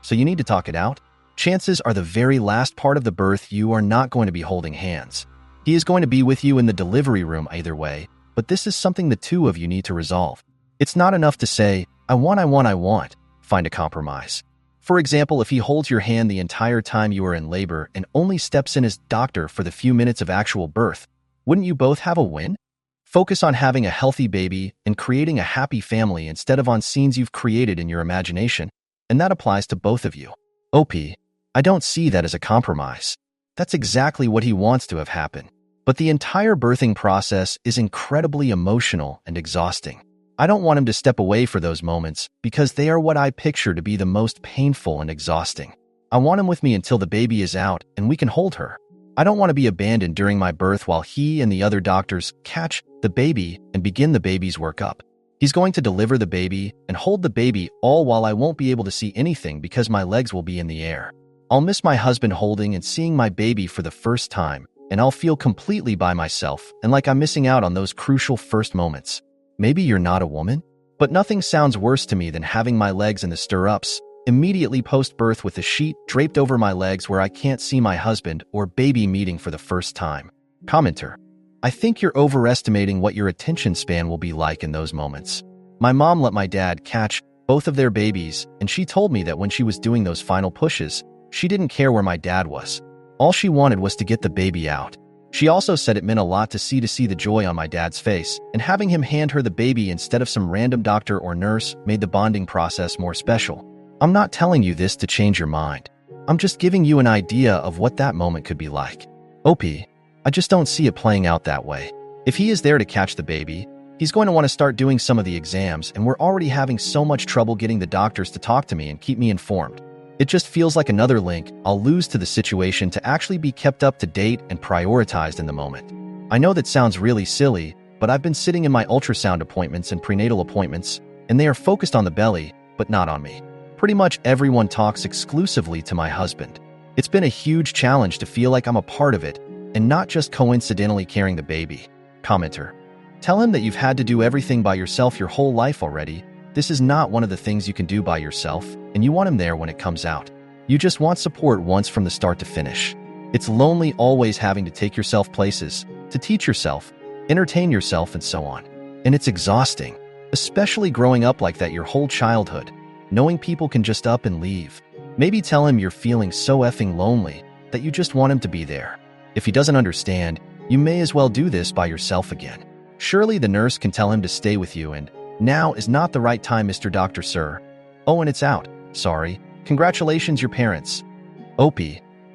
So you need to talk it out. Chances are the very last part of the birth you are not going to be holding hands. He is going to be with you in the delivery room either way, but this is something the two of you need to resolve. It's not enough to say, I want. Find a compromise. For example, if he holds your hand the entire time you are in labor and only steps in as doctor for the few minutes of actual birth, wouldn't you both have a win? Focus on having a healthy baby and creating a happy family instead of on scenes you've created in your imagination, and that applies to both of you. OP, I don't see that as a compromise. That's exactly what he wants to have happen. But the entire birthing process is incredibly emotional and exhausting. I don't want him to step away for those moments because they are what I picture to be the most painful and exhausting. I want him with me until the baby is out and we can hold her. I don't want to be abandoned during my birth while he and the other doctors catch the baby and begin the baby's workup. He's going to deliver the baby and hold the baby all while I won't be able to see anything because my legs will be in the air. I'll miss my husband holding and seeing my baby for the first time, and I'll feel completely by myself and like I'm missing out on those crucial first moments. Maybe you're not a woman, but nothing sounds worse to me than having my legs in the stirrups immediately post-birth with a sheet draped over my legs where I can't see my husband or baby meeting for the first time. Commenter: I think you're overestimating what your attention span will be like in those moments. My mom let my dad catch both of their babies, and she told me that when she was doing those final pushes, she didn't care where my dad was. All she wanted was to get the baby out. She also said it meant a lot to see the joy on my dad's face, and having him hand her the baby instead of some random doctor or nurse made the bonding process more special. I'm not telling you this to change your mind. I'm just giving you an idea of what that moment could be like. OP, I just don't see it playing out that way. If he is there to catch the baby, he's going to want to start doing some of the exams, and we're already having so much trouble getting the doctors to talk to me and keep me informed. It just feels like another link I'll lose to the situation to actually be kept up to date and prioritized in the moment. I know that sounds really silly, but I've been sitting in my ultrasound appointments and prenatal appointments, and they are focused on the belly, but not on me. Pretty much everyone talks exclusively to my husband. It's been a huge challenge to feel like I'm a part of it, and not just coincidentally carrying the baby. Commenter: tell him that you've had to do everything by yourself your whole life already. This is not one of the things you can do by yourself, and you want him there when it comes out. You just want support once from the start to finish. It's lonely always having to take yourself places, to teach yourself, entertain yourself, and so on. And it's exhausting, especially growing up like that your whole childhood, knowing people can just up and leave. Maybe tell him you're feeling so effing lonely that you just want him to be there. If he doesn't understand, you may as well do this by yourself again. Surely the nurse can tell him to stay with you and, now is not the right time, Mr. Doctor, sir. Oh, and it's out. Sorry. Congratulations, your parents. OP,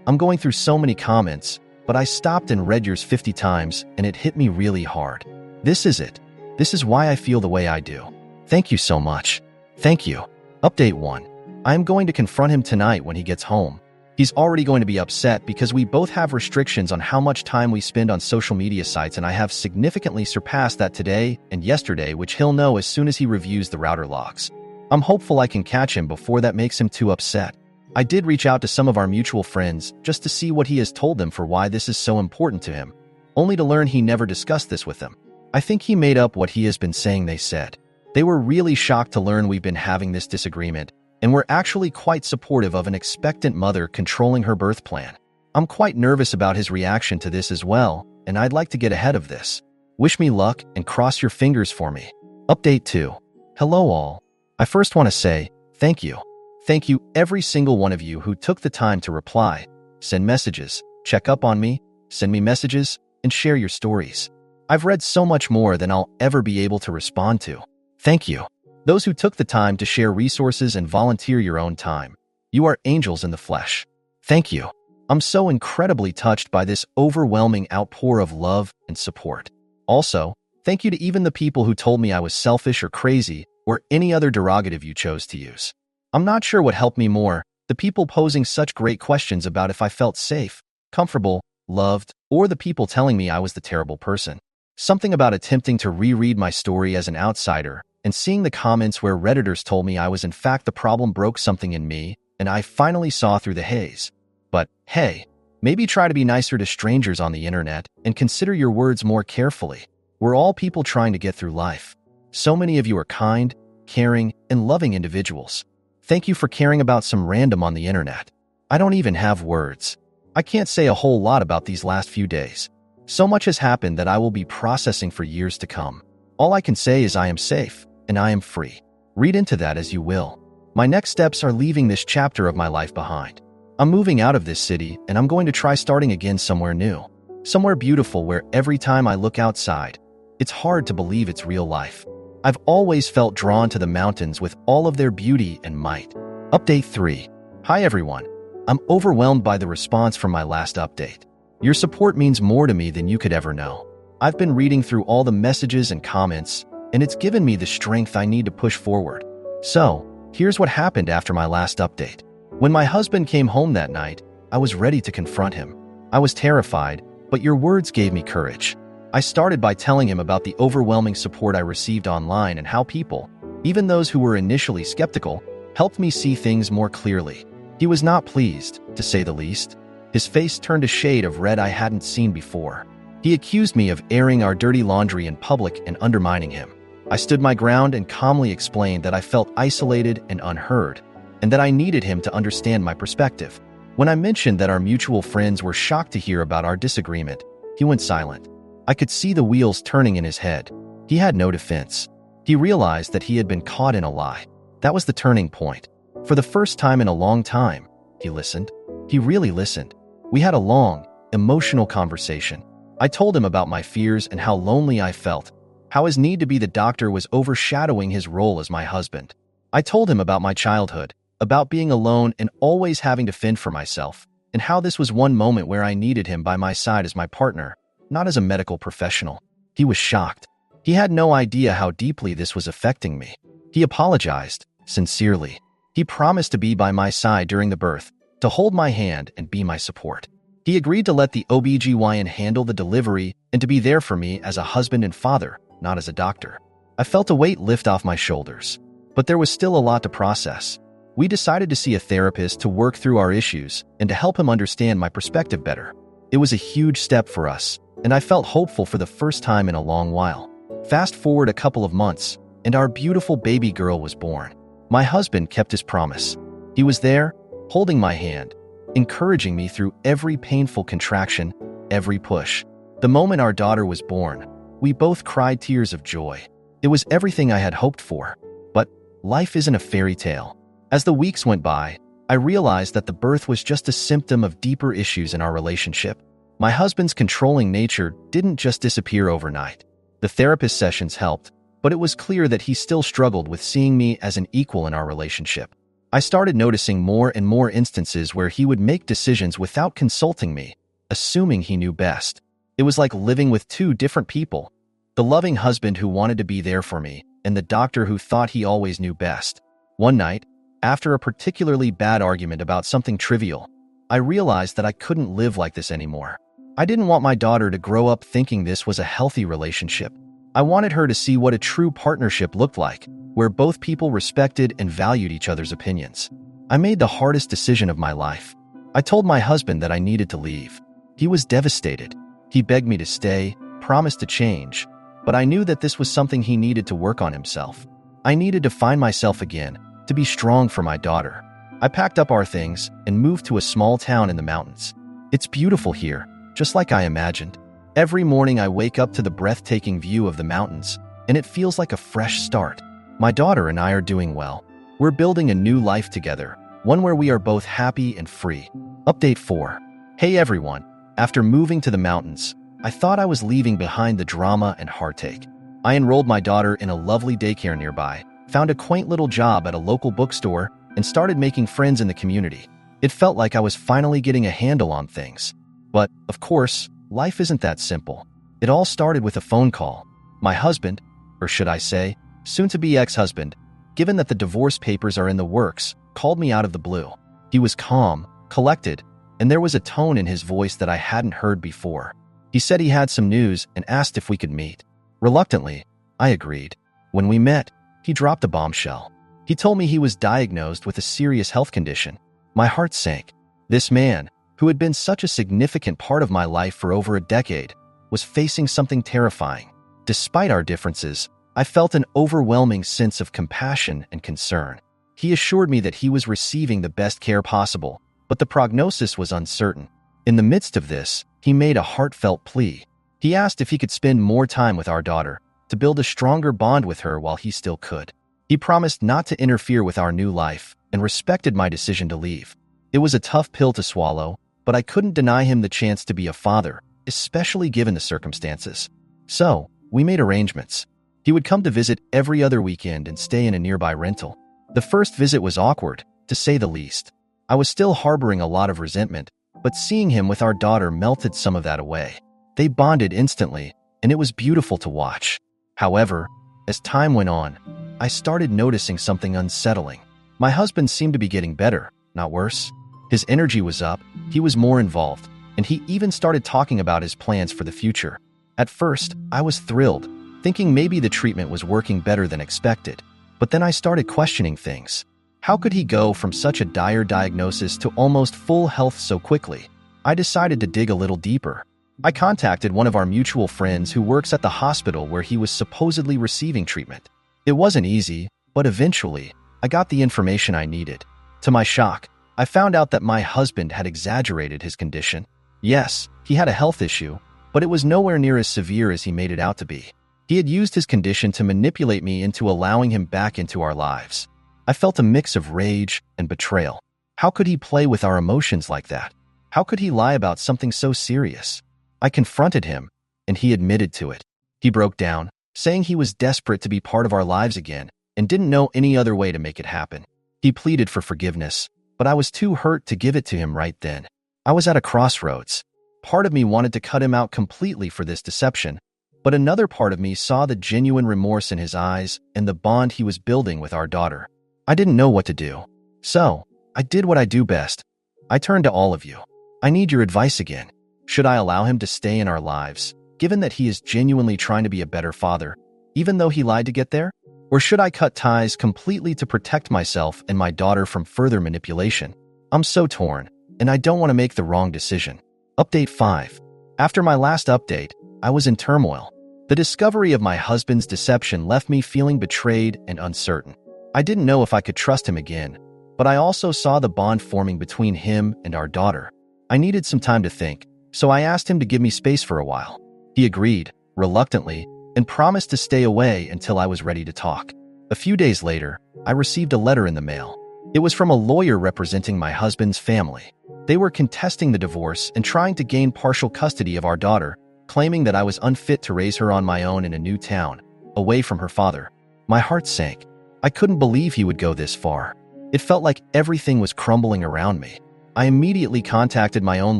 I'm going through so many comments, but I stopped and read yours 50 times, and it hit me really hard. This is it. This is why I feel the way I do. Thank you so much. Thank you. Update 1. I am going to confront him tonight when he gets home. He's already going to be upset because we both have restrictions on how much time we spend on social media sites, and I have significantly surpassed that today and yesterday, which he'll know as soon as he reviews the router logs. I'm hopeful I can catch him before that makes him too upset. I did reach out to some of our mutual friends just to see what he has told them for why this is so important to him, only to learn he never discussed this with them. I think he made up what he has been saying they said. They were really shocked to learn we've been having this disagreement, and we're actually quite supportive of an expectant mother controlling her birth plan. I'm quite nervous about his reaction to this as well, and I'd like to get ahead of this. Wish me luck and cross your fingers for me. Update 2. Hello all. I first want to say, thank you. Thank you every single one of you who took the time to reply, send messages, check up on me, send me messages, and share your stories. I've read so much more than I'll ever be able to respond to. Thank you. Those who took the time to share resources and volunteer your own time. You are angels in the flesh. Thank you. I'm so incredibly touched by this overwhelming outpour of love and support. Also, thank you to even the people who told me I was selfish or crazy or any other derogative you chose to use. I'm not sure what helped me more, the people posing such great questions about if I felt safe, comfortable, loved, or the people telling me I was the terrible person. Something about attempting to reread my story as an outsider and seeing the comments where Redditors told me I was in fact the problem broke something in me, and I finally saw through the haze. But, hey, maybe try to be nicer to strangers on the internet and consider your words more carefully. We're all people trying to get through life. So many of you are kind, caring, and loving individuals. Thank you for caring about some random on the internet. I don't even have words. I can't say a whole lot about these last few days. So much has happened that I will be processing for years to come. All I can say is I am safe, and I am free. Read into that as you will. My next steps are leaving this chapter of my life behind. I'm moving out of this city, and I'm going to try starting again somewhere new. Somewhere beautiful where every time I look outside, it's hard to believe it's real life. I've always felt drawn to the mountains with all of their beauty and might. Update 3. Hi everyone. I'm overwhelmed by the response from my last update. Your support means more to me than you could ever know. I've been reading through all the messages and comments, and it's given me the strength I need to push forward. So, here's what happened after my last update. When my husband came home that night, I was ready to confront him. I was terrified, but your words gave me courage. I started by telling him about the overwhelming support I received online and how people, even those who were initially skeptical, helped me see things more clearly. He was not pleased, to say the least. His face turned a shade of red I hadn't seen before. He accused me of airing our dirty laundry in public and undermining him. I stood my ground and calmly explained that I felt isolated and unheard, and that I needed him to understand my perspective. When I mentioned that our mutual friends were shocked to hear about our disagreement, he went silent. I could see the wheels turning in his head. He had no defense. He realized that he had been caught in a lie. That was the turning point. For the first time in a long time, he listened. He really listened. We had a long, emotional conversation. I told him about my fears and how lonely I felt, how his need to be the doctor was overshadowing his role as my husband. I told him about my childhood, about being alone and always having to fend for myself, and how this was one moment where I needed him by my side as my partner, not as a medical professional. He was shocked. He had no idea how deeply this was affecting me. He apologized, sincerely. He promised to be by my side during the birth, to hold my hand and be my support. He agreed to let the OBGYN handle the delivery and to be there for me as a husband and father, not as a doctor. I felt a weight lift off my shoulders, but there was still a lot to process. We decided to see a therapist to work through our issues and to help him understand my perspective better. It was a huge step for us, and I felt hopeful for the first time in a long while. Fast forward a couple of months, and our beautiful baby girl was born. My husband kept his promise. He was there, holding my hand, encouraging me through every painful contraction, every push. The moment our daughter was born, we both cried tears of joy. It was everything I had hoped for. But life isn't a fairy tale. As the weeks went by, I realized that the birth was just a symptom of deeper issues in our relationship. My husband's controlling nature didn't just disappear overnight. The therapist sessions helped, but it was clear that he still struggled with seeing me as an equal in our relationship. I started noticing more and more instances where he would make decisions without consulting me, assuming he knew best. It was like living with two different people, the loving husband who wanted to be there for me, and the doctor who thought he always knew best. One night, after a particularly bad argument about something trivial, I realized that I couldn't live like this anymore. I didn't want my daughter to grow up thinking this was a healthy relationship. I wanted her to see what a true partnership looked like, where both people respected and valued each other's opinions. I made the hardest decision of my life. I told my husband that I needed to leave. He was devastated. He begged me to stay, promised to change, but I knew that this was something he needed to work on himself. I needed to find myself again, to be strong for my daughter. I packed up our things and moved to a small town in the mountains. It's beautiful here, just like I imagined. Every morning I wake up to the breathtaking view of the mountains, and it feels like a fresh start. My daughter and I are doing well. We're building a new life together, one where we are both happy and free. Update 4. Hey everyone. After moving to the mountains, I thought I was leaving behind the drama and heartache. I enrolled my daughter in a lovely daycare nearby, found a quaint little job at a local bookstore, and started making friends in the community. It felt like I was finally getting a handle on things. But, of course, life isn't that simple. It all started with a phone call. My husband, or should I say, soon-to-be ex-husband, given that the divorce papers are in the works, called me out of the blue. He was calm, collected, and there was a tone in his voice that I hadn't heard before. He said he had some news and asked if we could meet. Reluctantly, I agreed. When we met, he dropped a bombshell. He told me he was diagnosed with a serious health condition. My heart sank. This man, who had been such a significant part of my life for over a decade, was facing something terrifying. Despite our differences, I felt an overwhelming sense of compassion and concern. He assured me that he was receiving the best care possible, but the prognosis was uncertain. In the midst of this, he made a heartfelt plea. He asked if he could spend more time with our daughter, to build a stronger bond with her while he still could. He promised not to interfere with our new life and respected my decision to leave. It was a tough pill to swallow, but I couldn't deny him the chance to be a father, especially given the circumstances. So, we made arrangements. He would come to visit every other weekend and stay in a nearby rental. The first visit was awkward, to say the least. I was still harboring a lot of resentment, but seeing him with our daughter melted some of that away. They bonded instantly, and it was beautiful to watch. However, as time went on, I started noticing something unsettling. My husband seemed to be getting better, not worse. His energy was up, he was more involved, and he even started talking about his plans for the future. At first, I was thrilled, thinking maybe the treatment was working better than expected. But then I started questioning things. How could he go from such a dire diagnosis to almost full health so quickly? I decided to dig a little deeper. I contacted one of our mutual friends who works at the hospital where he was supposedly receiving treatment. It wasn't easy, but eventually, I got the information I needed. To my shock, I found out that my husband had exaggerated his condition. Yes, he had a health issue, but it was nowhere near as severe as he made it out to be. He had used his condition to manipulate me into allowing him back into our lives. I felt a mix of rage and betrayal. How could he play with our emotions like that? How could he lie about something so serious? I confronted him, and he admitted to it. He broke down, saying he was desperate to be part of our lives again and didn't know any other way to make it happen. He pleaded for forgiveness, but I was too hurt to give it to him right then. I was at a crossroads. Part of me wanted to cut him out completely for this deception, but another part of me saw the genuine remorse in his eyes and the bond he was building with our daughter. I didn't know what to do. So, I did what I do best. I turned to all of you. I need your advice again. Should I allow him to stay in our lives, given that he is genuinely trying to be a better father, even though he lied to get there? Or should I cut ties completely to protect myself and my daughter from further manipulation? I'm so torn, and I don't want to make the wrong decision. Update 5. After my last update, I was in turmoil. The discovery of my husband's deception left me feeling betrayed and uncertain. I didn't know if I could trust him again, but I also saw the bond forming between him and our daughter. I needed some time to think, so I asked him to give me space for a while. He agreed, reluctantly, and promised to stay away until I was ready to talk. A few days later, I received a letter in the mail. It was from a lawyer representing my husband's family. They were contesting the divorce and trying to gain partial custody of our daughter, claiming that I was unfit to raise her on my own in a new town, away from her father. My heart sank. I couldn't believe he would go this far. It felt like everything was crumbling around me. I immediately contacted my own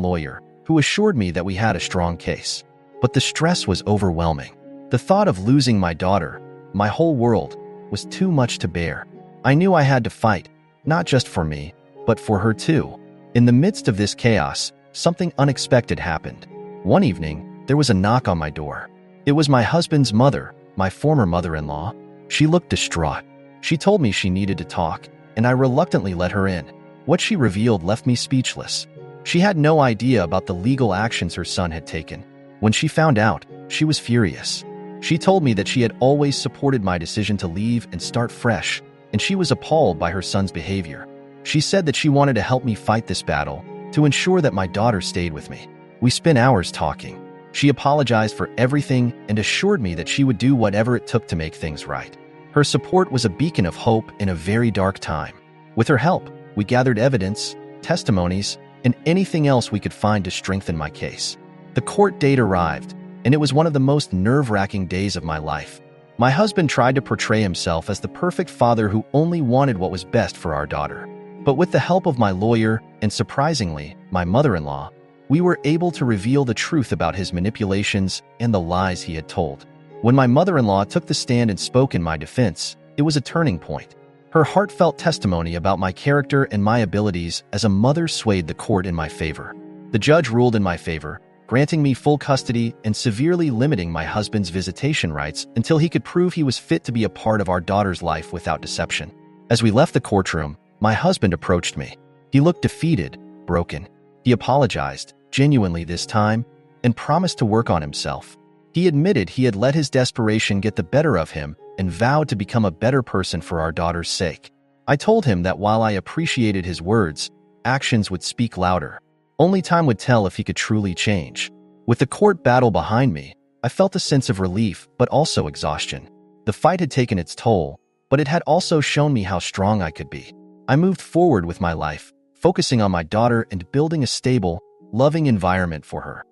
lawyer, who assured me that we had a strong case. But the stress was overwhelming. The thought of losing my daughter, my whole world, was too much to bear. I knew I had to fight, not just for me, but for her too. In the midst of this chaos, something unexpected happened. One evening, there was a knock on my door. It was my husband's mother, my former mother-in-law. She looked distraught. She told me she needed to talk, and I reluctantly let her in. What she revealed left me speechless. She had no idea about the legal actions her son had taken. When she found out, she was furious. She told me that she had always supported my decision to leave and start fresh, and she was appalled by her son's behavior. She said that she wanted to help me fight this battle, to ensure that my daughter stayed with me. We spent hours talking. She apologized for everything and assured me that she would do whatever it took to make things right. Her support was a beacon of hope in a very dark time. With her help, we gathered evidence, testimonies, and anything else we could find to strengthen my case. The court date arrived, and it was one of the most nerve-wracking days of my life. My husband tried to portray himself as the perfect father who only wanted what was best for our daughter. But with the help of my lawyer, and surprisingly, my mother-in-law, we were able to reveal the truth about his manipulations and the lies he had told. When my mother-in-law took the stand and spoke in my defense, it was a turning point. Her heartfelt testimony about my character and my abilities as a mother swayed the court in my favor. The judge ruled in my favor, granting me full custody and severely limiting my husband's visitation rights until he could prove he was fit to be a part of our daughter's life without deception. As we left the courtroom, my husband approached me. He looked defeated, broken. He apologized, genuinely this time, and promised to work on himself. He admitted he had let his desperation get the better of him and vowed to become a better person for our daughter's sake. I told him that while I appreciated his words, actions would speak louder. Only time would tell if he could truly change. With the court battle behind me, I felt a sense of relief but also exhaustion. The fight had taken its toll, but it had also shown me how strong I could be. I moved forward with my life, focusing on my daughter and building a stable, loving environment for her.